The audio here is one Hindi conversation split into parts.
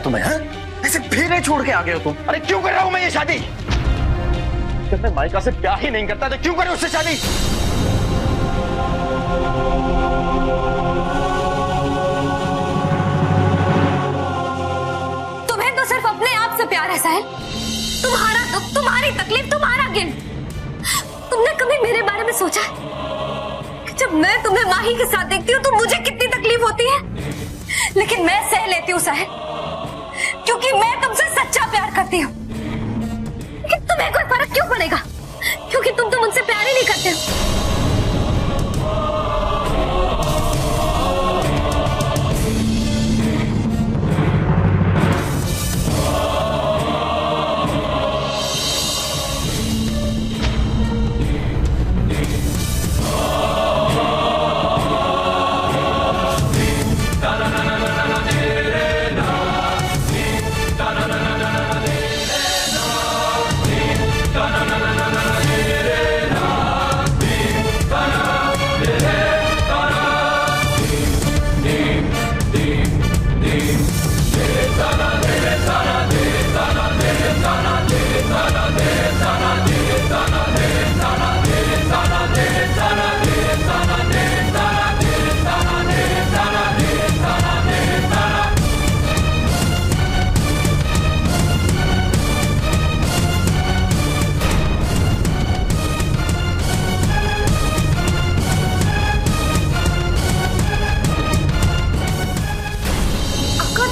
तुम्हें ऐसे फेरे छोड़ के आ गए हो तुम। अरे क्यों कर रहा हूं मैं ये शादी? जब मैं माइका से प्यार ही नहीं करता तो क्यों करूं उससे शादी? तुम्हें तो सिर्फ अपने आप से प्यार है साहिल। तुम्हारा दुख, तुम्हारी तकलीफ, तुम्हारा गिल्ट। तुमने कभी मेरे बारे में सोचा कि जब मैं तुम्हें माही के साथ देखती हूँ तो मुझे कितनी तकलीफ होती है? लेकिन मैं सह लेती हूँ साहिल, क्योंकि मैं तुमसे सच्चा प्यार करती हूँ। लेकिन तुम्हें कोई फर्क क्यों पड़ेगा? क्योंकि तुम तो मुझसे प्यार ही नहीं करते हो।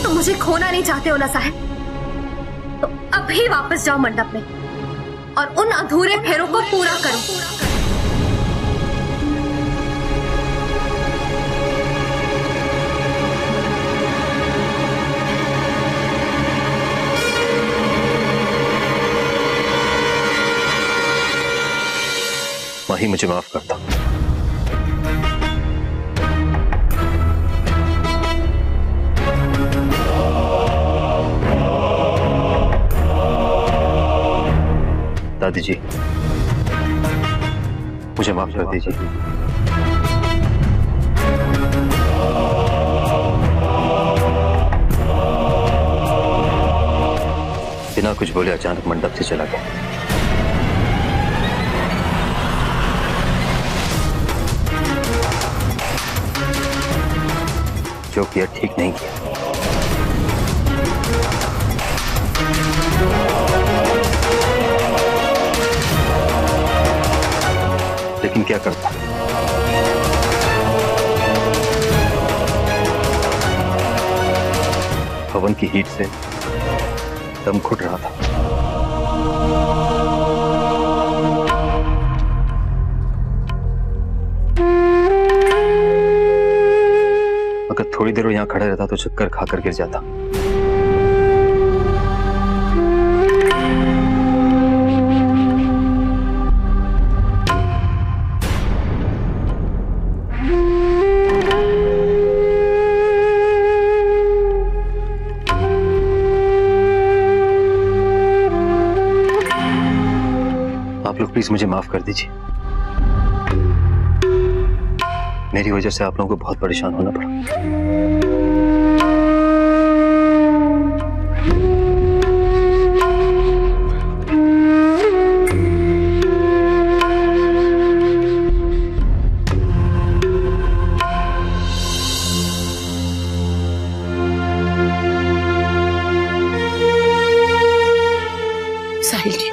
मुझे खोना नहीं चाहते हो ना साहिब, तो अभी वापस जाओ मंडप में और उन अधूरे फेरों को पूरा करो। माही मुझे माफ करता। दादी जी मुझे माफ कर दीजिए। बिना कुछ बोले अचानक मंडप से चला गया। जो किया ठीक नहीं किया। लेकिन क्या करता, हवन की हीट से दम घुट रहा था। अगर थोड़ी देर वो यहां खड़ा रहता तो चक्कर खाकर गिर जाता। आप लोग प्लीज मुझे माफ कर दीजिए। मेरी वजह से आप लोगों को बहुत परेशान होना पड़ा। साहिल जी,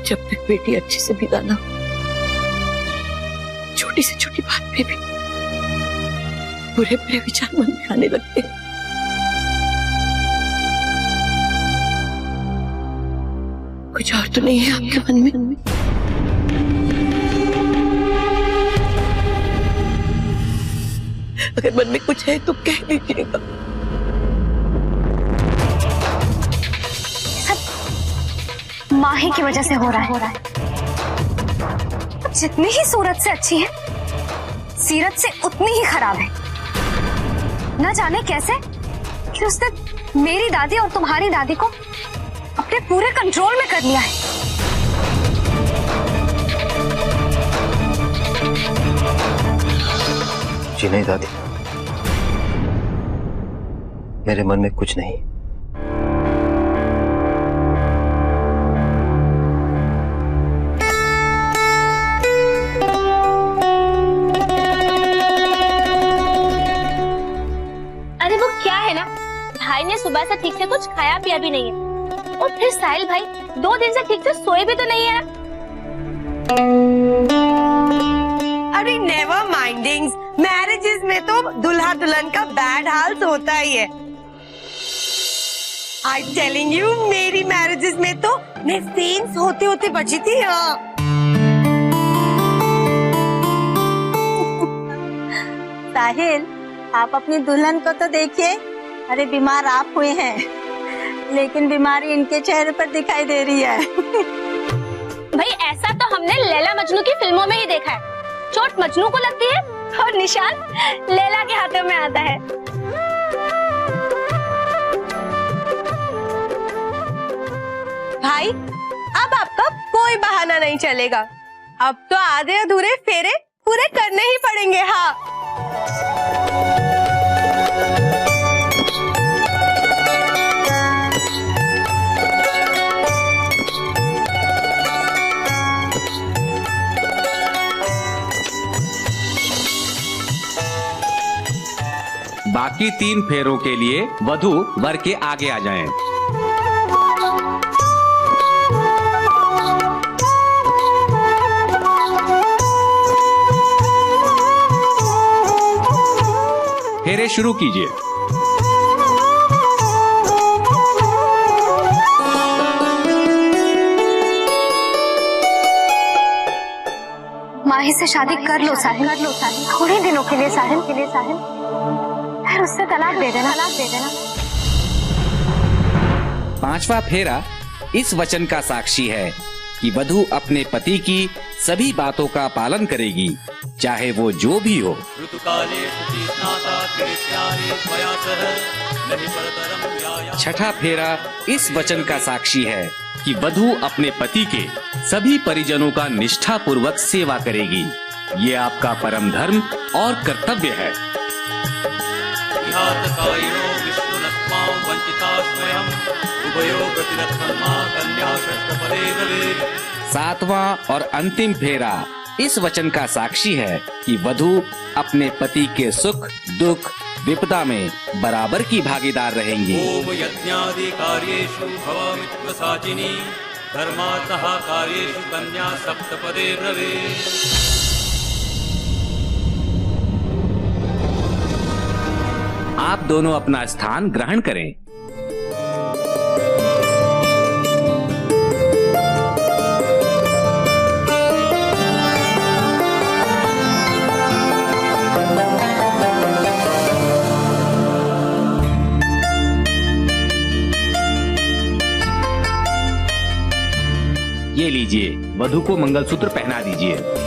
जब तक बेटी अच्छे से विदा ना हो, छोटी से छोटी बात पे भी बुरे बुरे विचार मन में आने लगते हैं। कुछ और तो नहीं है आपके मन में? अगर मन में कुछ है तो कह दीजिएगा। माही की वजह से हो रहा है। जितनी ही सूरत से अच्छी है, सीरत से उतनी ही खराब है। न जाने कैसे कि उसने मेरी दादी और तुम्हारी दादी को अपने पूरे कंट्रोल में कर लिया है। जी नहीं दादी, मेरे मन में कुछ नहीं। अरे वो क्या है ना, भाई ने सुबह से ठीक से कुछ खाया पिया भी नहीं है, और फिर साहिल भाई 2 दिन से ठीक से सोए भी तो नहीं है। अरे नेवर माइंडिंग, मैरिजेस में तो दुल्हा दुल्हन का बैड हाल होता ही है। आई टेलिंग यू, मेरी मैरिजेस में तो मैं सीन्स होते होते बची थी। साहिल, आप अपनी दुल्हन को तो देखिए। अरे बीमार आप हुए हैं, लेकिन बीमारी इनके चेहरे पर दिखाई दे रही है। भाई ऐसा तो हमने लैला मजनू की फिल्मों में ही देखा है। चोट मजनू को लगती है और निशान लैला के हाथों में आता है। भाई अब आपका कोई बहाना नहीं चलेगा, अब तो आधे अधूरे फेरे पूरे करने ही पड़ेंगे। हाँ, बाकी 3 फेरों के लिए वधू वर के आगे आ जाएं। फेरे शुरू कीजिए। माही से शादी कर लो साहिल, थोड़े दिनों के लिए साहिल, फिर उससे तलाक दे देना। 5वां फेरा इस वचन का साक्षी है कि वधू अपने पति की सभी बातों का पालन करेगी, चाहे वो जो भी हो। छठा फेरा इस वचन का साक्षी है कि वधू अपने पति के सभी परिजनों का निष्ठा पूर्वक सेवा करेगी। ये आपका परम धर्म और कर्तव्य है। 7वां और अंतिम फेरा इस वचन का साक्षी है कि वधू अपने पति के सुख दुख विपदा में बराबर की भागीदार रहेंगी। ओम यज्ञादि कार्येषु भवामित्व साचिनी, धर्मार्थः कार्येषु कन्या सप्तपदे भवेत्। आप दोनों अपना स्थान ग्रहण करें। ये लीजिए, वधू को मंगलसूत्र पहना दीजिए।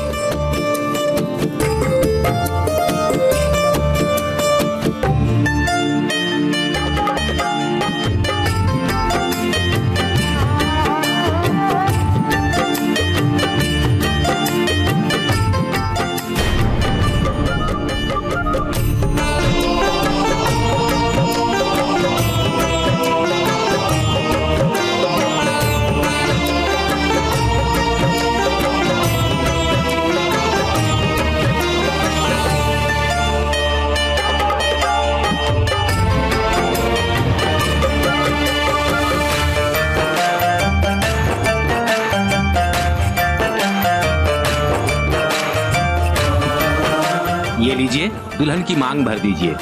ये लीजिए, दुल्हन की मांग भर दीजिए।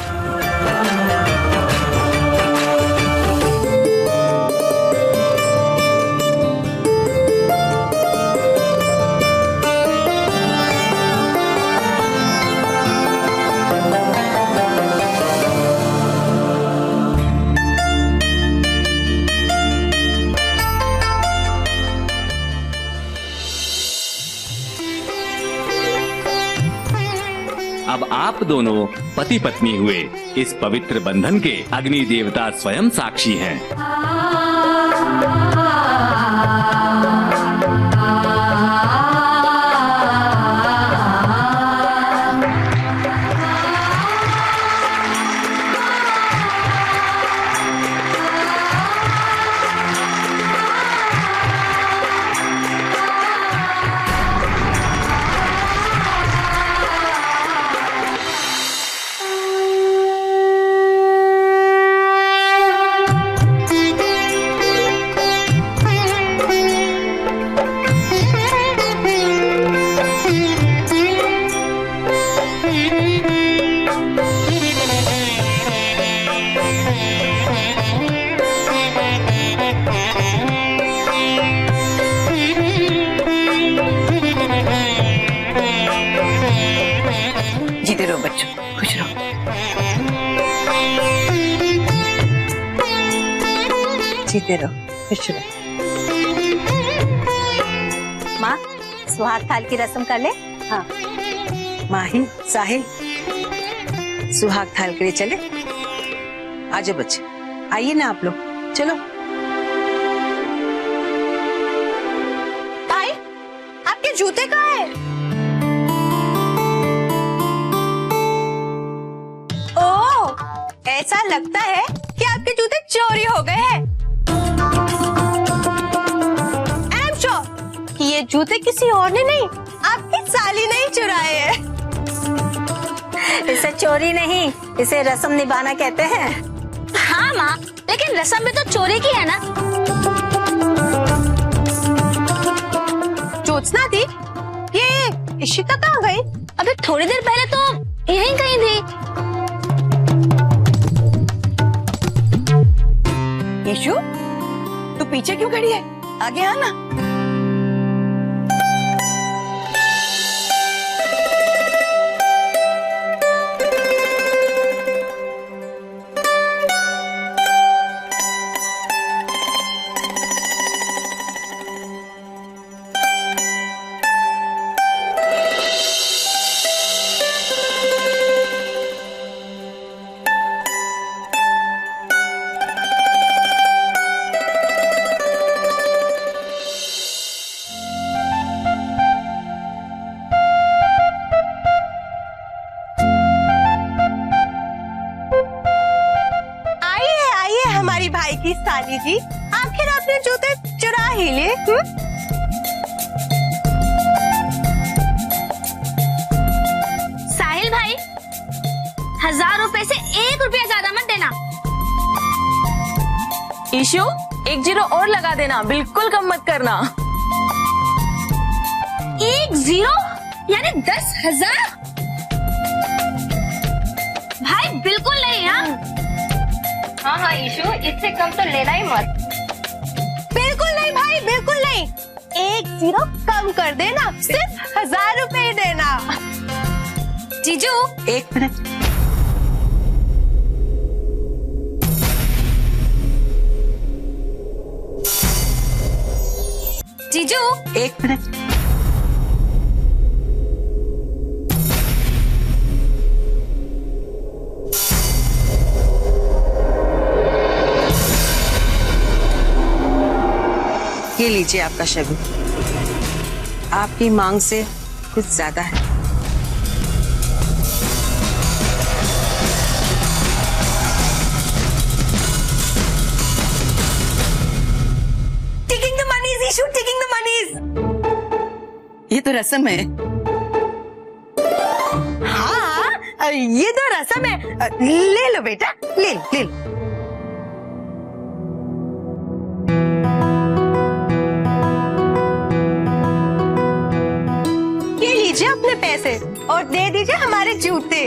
अब आप आप दोनों पति पत्नी हुए। इस पवित्र बंधन के अग्नि देवता स्वयं साक्षी हैं। जीते रहो बच्चों, खुश रहो। जीते रहो, खुश रहो। माँ, सुहाग थाल की रस्म कर ले। हाँ माही, साहिल, सुहाग थाल के लिए चले। आजो बच्चे, आइए ना आप लोग, चलो। भाई, आपके जूते कहाँ हैं? ओह, ऐसा लगता है कि आपके जूते चोरी हो गए हैं। आई एम श्योर कि ये जूते किसी और ने नहीं, आपकी साली ने ही चुराए हैं। इसे चोरी नहीं, इसे रस्म निभाना कहते हैं। हाँ माँ, लेकिन रस्म भी तो चोरी की है ना। ज्योत्सना दी, ये इशिता कहाँ गई? अभी थोड़ी देर पहले तो यहीं कहीं थी। यशु, तू पीछे क्यों खड़ी है? आगे आना। भाई की साली जी, आखिर आपने जूते चुरा ही लिए। साहिल भाई, 1000 रुपए से 1 रुपया ज्यादा मत देना। ईशु, 1 जीरो और लगा देना, बिल्कुल कम मत करना। 1 जीरो यानी 10,000? भाई बिल्कुल नहीं। हाँ हाँ ईशु, इससे कम तो लेना ही मत। बिल्कुल नहीं भाई, बिल्कुल नहीं। 1 जीरो कम कर देना, सिर्फ 1000 रुपए ही देना। जीजू, 1 मिनट। जीजू, 1 मिनट। ये लीजिए आपका शगुन। आपकी मांग से कुछ ज्यादा है। Taking the money's issue, taking the money's. ये तो रस्म है। हाँ, ये तो रस्म है। ले लो बेटा, ले लो। ये लीजिए अपने पैसे और दे दीजिए हमारे जूते।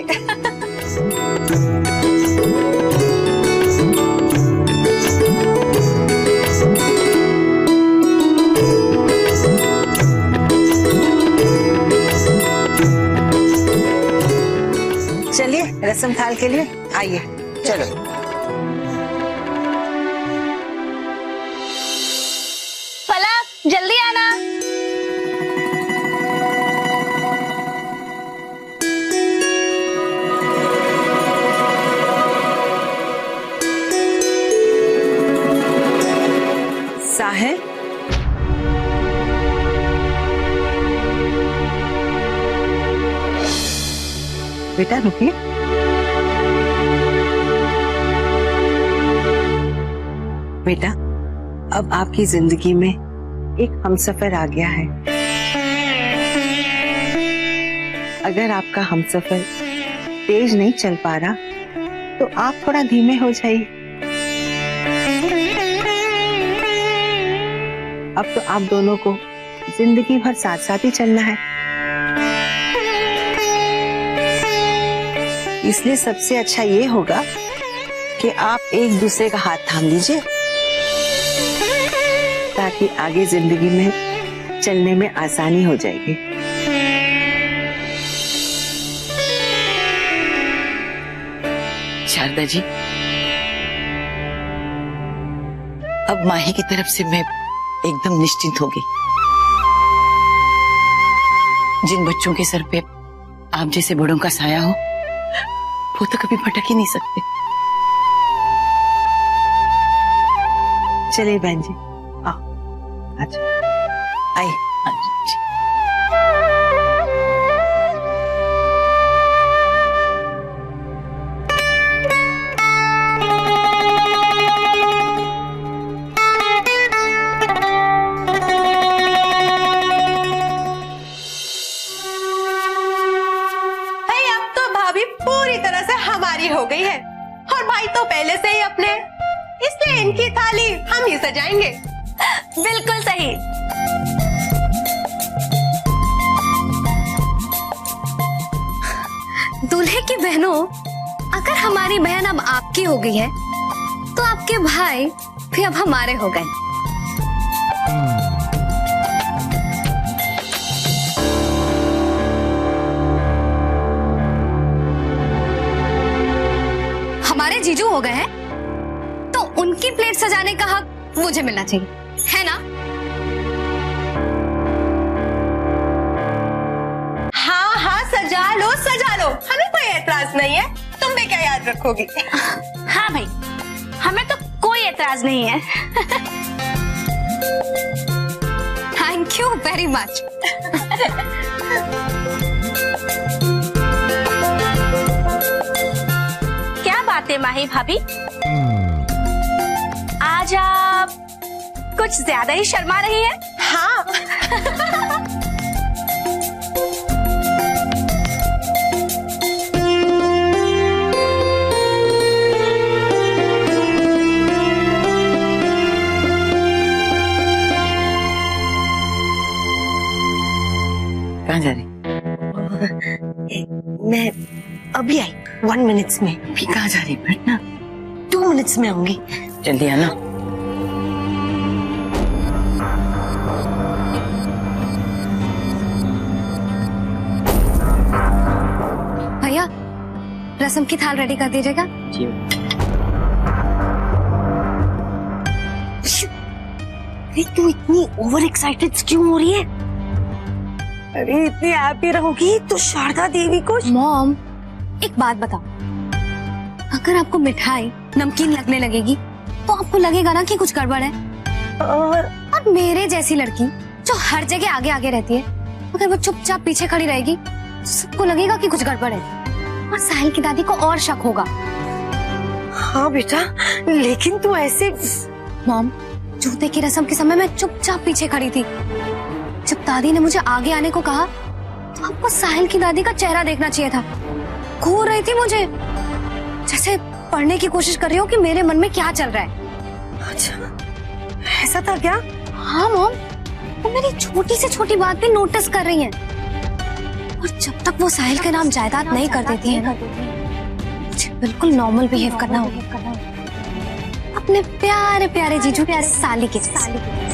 चलिए रस्म थाल के लिए आइए, चलो। फलक, जल्दी आना। बेटा रुकिए। बेटा, अब आपकी जिंदगी में एक हमसफर आ गया है। अगर आपका हमसफर तेज नहीं चल पा रहा तो आप थोड़ा धीमे हो जाइए। अब तो आप दोनों को जिंदगी भर साथ साथ ही चलना है, इसलिए सबसे अच्छा ये होगा कि आप एक दूसरे का हाथ थाम लीजिए ताकि आगे जिंदगी में चलने में आसानी हो जाएगी। शारदा जी, अब माही की तरफ से मैं एकदम निश्चिंत हो गई। जिन बच्चों के सर पे आप जैसे बड़ों का साया हो वो तो कभी भटक ही नहीं सकते। चलिए बहन जी, आओ। अच्छा आइए। हो गई है और भाई तो पहले से ही अपने, इसलिए इनकी थाली हम ही सजाएंगे। बिल्कुल सही। दूल्हे की बहनों, अगर हमारी बहन अब आपकी हो गई है तो आपके भाई भी अब हमारे हो गए। हमारे जीजू हो गए हैं तो उनकी प्लेट सजाने का हक मुझे मिलना चाहिए, है ना? हाँ हाँ, सजा लो सजा लो, हमें कोई एतराज नहीं है। तुम भी क्या याद रखोगी? हाँ भाई, हमें तो कोई एतराज नहीं है। Thank you very much. क्या बात है माही भाभी, आज आप कुछ ज्यादा ही शर्मा रही हैं। हाँ। कहाँ जा रही? मैं अभी आई, 1 मिनट्स में। अभी कहाँ जा रही? बैठना। 2 मिनट्स में आऊंगी। जल्दी आना। भैया, रसम की थाल रेडी कर दीजिएगा। जी। अरे तू इतनी ओवर एक्साइटेड क्यों हो रही है? अरे इतनी हैप्पी रहोगी तो शारदा देवी को। मॉम, एक बात बताओ, अगर आपको मिठाई नमकीन लगने लगेगी तो आपको लगेगा ना कि कुछ गड़बड़ है। और मेरे जैसी लड़की जो हर जगह आगे आगे रहती है, अगर वो चुपचाप पीछे खड़ी रहेगी तो सबको लगेगा कि कुछ गड़बड़ है और साहिल की दादी को और शक होगा। हाँ बेटा, लेकिन तू ऐसे। मॉम, जूते की रस्म के समय मैं चुपचाप पीछे खड़ी थी। जब दादी ने मुझे आगे आने को कहा तो आपको साहिल की दादी का चेहरा देखना चाहिए था। घूर रही थी मुझे, जैसे पढ़ने की कोशिश कर रही हो कि मेरे मन में क्या चल रहा है। अच्छा, ऐसा था क्या? हाँ मॉम, वो मेरी छोटी से छोटी बात भी नोटिस कर रही हैं। और जब तक वो साहिल के नाम जायदाद नहीं कर देती है, मुझे बिल्कुल नॉर्मल बिहेव करना होगा अपने प्यारे प्यारे जीजू के साली के जैसे।